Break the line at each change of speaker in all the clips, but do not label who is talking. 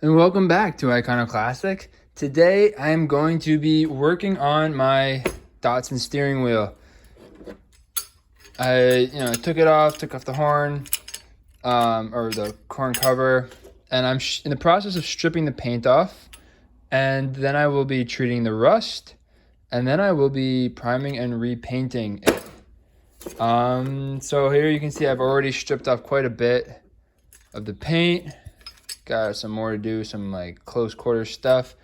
And welcome back to Iconoclastic. Today I am going to be working on my Datsun steering wheel. I took off the horn, or the horn cover, and I'm in the process of stripping the paint off, and then I will be treating the rust, and then I will be priming and repainting it. So here you can see I've already stripped off quite a bit of the paint. Got some more to do, some like close quarter stuff.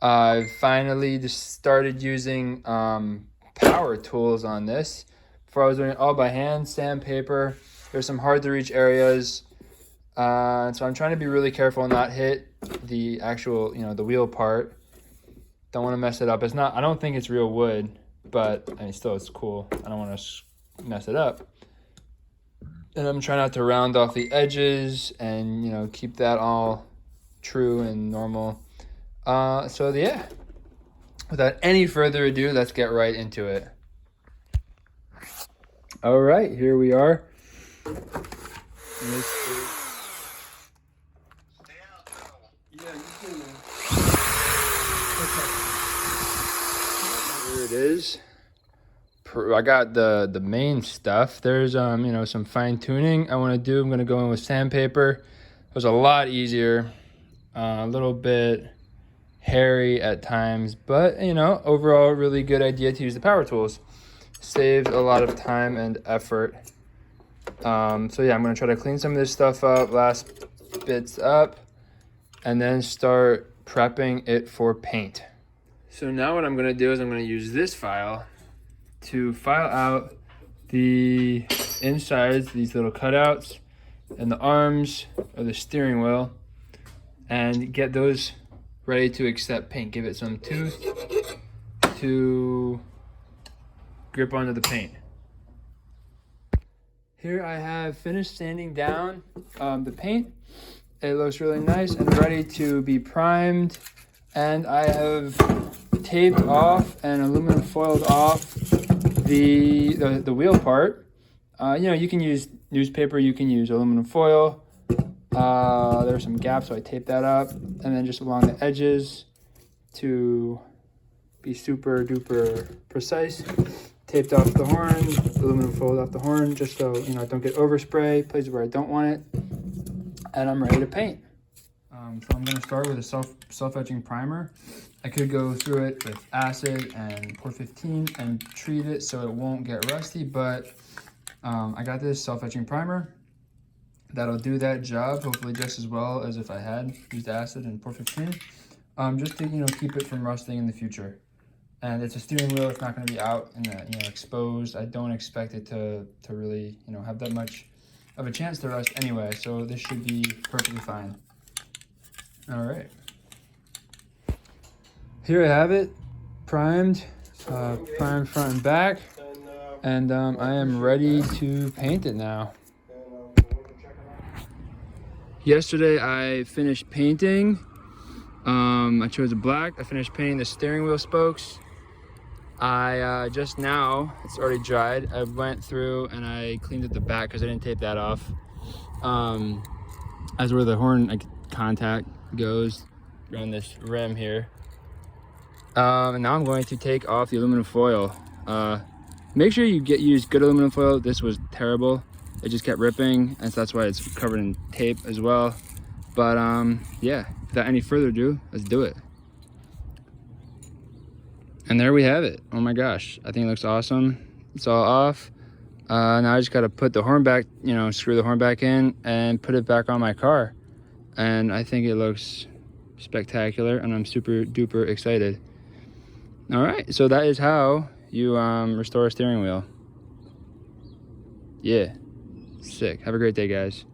I finally just started using power tools on this. Before I was doing it all by hand, sandpaper. There's some hard to reach areas. So I'm trying to be really careful and not hit the actual, the wheel part. Don't want to mess it up. I don't think it's real wood, but I mean, still it's cool. I don't want to mess it up. And I'm trying not to round off the edges and, keep that all true and normal. So yeah, without any further ado, let's get right into it. All right, here we are. Here it is. I got the main stuff. There's some fine tuning I want to do. I'm going to go in with sandpaper. It was a lot easier, a little bit hairy at times, but overall really good idea to use the power tools. Saved a lot of time and effort. So yeah, I'm going to try to clean some of this stuff up, last bits up, and then start prepping it for paint. So now what I'm going to do is I'm going to use this file to file out the insides, these little cutouts, and the arms of the steering wheel, and get those ready to accept paint. Give it some tooth to grip onto the paint. Here I have finished sanding down the paint. It looks really nice and ready to be primed, and I have taped off and aluminum foiled off the wheel part. You can use newspaper, you can use aluminum foil. There are some gaps, so I taped that up, and then just along the edges to be super duper precise. Taped off the horn, aluminum foiled off the horn, just so I don't get overspray, places where I don't want it, and I'm ready to paint. So I'm going to start with a self-etching primer. I could go through it with acid and pour 15 and treat it so it won't get rusty, but I got this self-etching primer that'll do that job, hopefully just as well as if I had used acid and pour 15, just to keep it from rusting in the future. And it's a steering wheel. It's not going to be out and exposed. I don't expect it to really have that much of a chance to rust anyway, so this should be perfectly fine. All right, here I have it, primed front and back, and I am ready to paint it now. Yesterday I finished painting. I chose a black. I finished painting the steering wheel spokes. I just now, it's already dried, I went through and I cleaned up the back because I didn't tape that off. As where the horn contact goes around this rim here. And now I'm going to take off the aluminum foil. Make sure you use good aluminum foil. This was terrible. It just kept ripping, and so that's why it's covered in tape as well. But yeah, without any further ado, let's do it. And there we have it. Oh my gosh, I think it looks awesome. It's all off. Now I just gotta put the horn back, screw the horn back in and put it back on my car. And I think it looks spectacular, and I'm super duper excited. All right, so that is how you restore a steering wheel. Yeah, sick. Have a great day, guys.